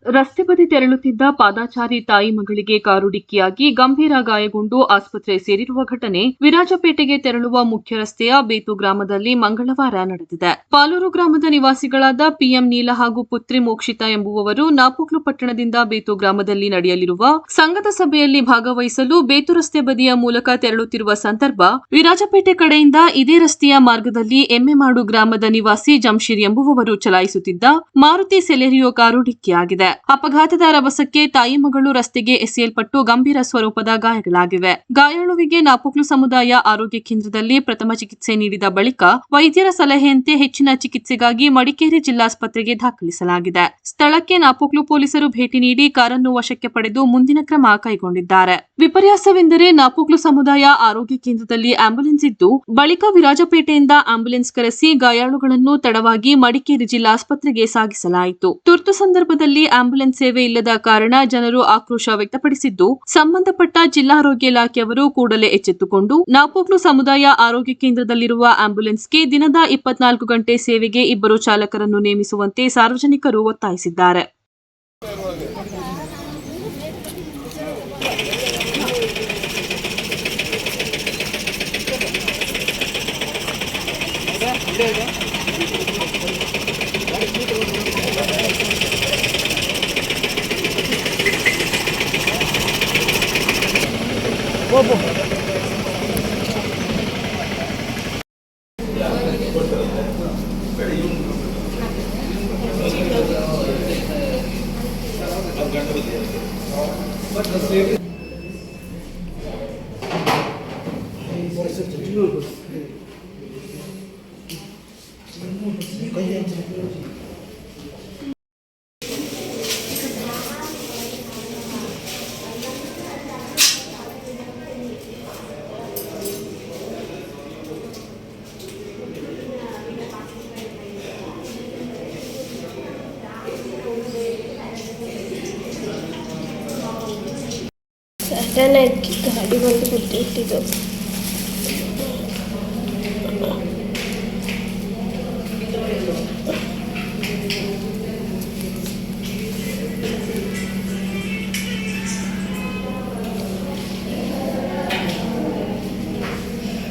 ರಸ್ತೆ ಬದಿ ತೆರಳುತ್ತಿದ್ದ ಪಾದಾಚಾರಿ ತಾಯಿ ಮಗಳಿಗೆ ಕಾರು ಡಿಕ್ಕಿಯಾಗಿ ಗಂಭೀರ ಗಾಯಗೊಂಡು ಆಸ್ಪತ್ರೆ ಸೇರಿರುವ ಘಟನೆ ವಿರಾಜಪೇಟೆಗೆ ತೆರಳುವ ಮುಖ್ಯ ರಸ್ತೆಯ ಬೇತು ಗ್ರಾಮದಲ್ಲಿ ಮಂಗಳವಾರ ನಡೆದಿದೆ. ಪಾಲೂರು ಗ್ರಾಮದ ನಿವಾಸಿಗಳಾದ ಪಿಎಂ ನೀಲ ಹಾಗೂ ಪುತ್ರಿ ಮೋಕ್ಷಿತಾ ಎಂಬುವವರು ನಾಪೋಕ್ಲು ಪಟ್ಟಣದಿಂದ ಬೇತು ಗ್ರಾಮದಲ್ಲಿ ನಡೆಯಲಿರುವ ಸಂಘದ ಸಭೆಯಲ್ಲಿ ಭಾಗವಹಿಸಲು ಬೇತು ರಸ್ತೆ ಬದಿಯ ಮೂಲಕ ತೆರಳುತ್ತಿರುವ ಸಂದರ್ಭ ವಿರಾಜಪೇಟೆ ಕಡೆಯಿಂದ ಇದೇ ರಸ್ತೆಯ ಮಾರ್ಗದಲ್ಲಿ ಎಮ್ಮೆಮಾಡು ಗ್ರಾಮದ ನಿವಾಸಿ ಜಂಶೀರ್ ಎಂಬುವವರು ಚಲಾಯಿಸುತ್ತಿದ್ದ ಮಾರುತಿ ಸೆಲೆರಿಯೋ ಕಾರು ಡಿಕ್ಕಿಯಾಗಿದೆ. ಅಪಘಾತದ ರಭಸಕ್ಕೆ ತಾಯಿ ಮಗಳು ರಸ್ತೆಗೆ ಎಸೆಯಲ್ಪಟ್ಟು ಗಂಭೀರ ಸ್ವರೂಪದ ಗಾಯಗಳಾಗಿವೆ. ಗಾಯಾಳುವಿಗೆ ನಾಪೋಕ್ಲು ಸಮುದಾಯ ಆರೋಗ್ಯ ಕೇಂದ್ರದಲ್ಲಿ ಪ್ರಥಮ ಚಿಕಿತ್ಸೆ ನೀಡಿದ ಬಳಿಕ ವೈದ್ಯರ ಸಲಹೆಯಂತೆ ಹೆಚ್ಚಿನ ಚಿಕಿತ್ಸೆಗಾಗಿ ಮಡಿಕೇರಿ ಜಿಲ್ಲಾಸ್ಪತ್ರೆಗೆ ದಾಖಲಿಸಲಾಗಿದೆ. ಸ್ಥಳಕ್ಕೆ ನಾಪೋಕ್ಲು ಪೊಲೀಸರು ಭೇಟಿ ನೀಡಿ ಕಾರನ್ನು ವಶಕ್ಕೆ ಪಡೆದು ಮುಂದಿನ ಕ್ರಮ ಕೈಗೊಂಡಿದ್ದಾರೆ. ವಿಪರ್ಯಾಸವೆಂದರೆ ನಾಪೋಕ್ಲು ಸಮುದಾಯ ಆರೋಗ್ಯ ಕೇಂದ್ರದಲ್ಲಿ ಆಂಬ್ಯುಲೆನ್ಸ್ ಇದ್ದು ಬಳಿಕ ವಿರಾಜಪೇಟೆಯಿಂದ ಆಂಬ್ಯುಲೆನ್ಸ್ ಕರೆಸಿ ಗಾಯಾಳುಗಳನ್ನು ತಡವಾಗಿ ಮಡಿಕೇರಿ ಜಿಲ್ಲಾಸ್ಪತ್ರೆಗೆ ಸಾಗಿಸಲಾಯಿತು. ತುರ್ತು ಸಂದರ್ಭದಲ್ಲಿ ಆಂಬ್ಯುಲೆನ್ಸ್ ಸೇವೆ ಇಲ್ಲದ ಕಾರಣ ಜನರು ಆಕ್ರೋಶ ವ್ಯಕ್ತಪಡಿಸಿದ್ದು, ಸಂಬಂಧಪಟ್ಟ ಜಿಲ್ಲಾ ಆರೋಗ್ಯ ಇಲಾಖೆಯವರು ಕೂಡಲೇ ಎಚ್ಚೆತ್ತುಕೊಂಡು ನಾಪೋಕ್ಲು ಸಮುದಾಯ ಆರೋಗ್ಯ ಕೇಂದ್ರದಲ್ಲಿರುವ ಆಂಬ್ಯುಲೆನ್ಸ್ಗೆ ದಿನದ 24 ಗಂಟೆ ಸೇವೆಗೆ 2 ಚಾಲಕರನ್ನು ನೇಮಿಸುವಂತೆ ಸಾರ್ವಜನಿಕರು ಒತ್ತಾಯಿಸಿದ್ದಾರೆ. ಸಡನ್ನಾಗಿ ಗಾಡಿ ಬಂದು ಬಿಟ್ಟಿದ್ದು.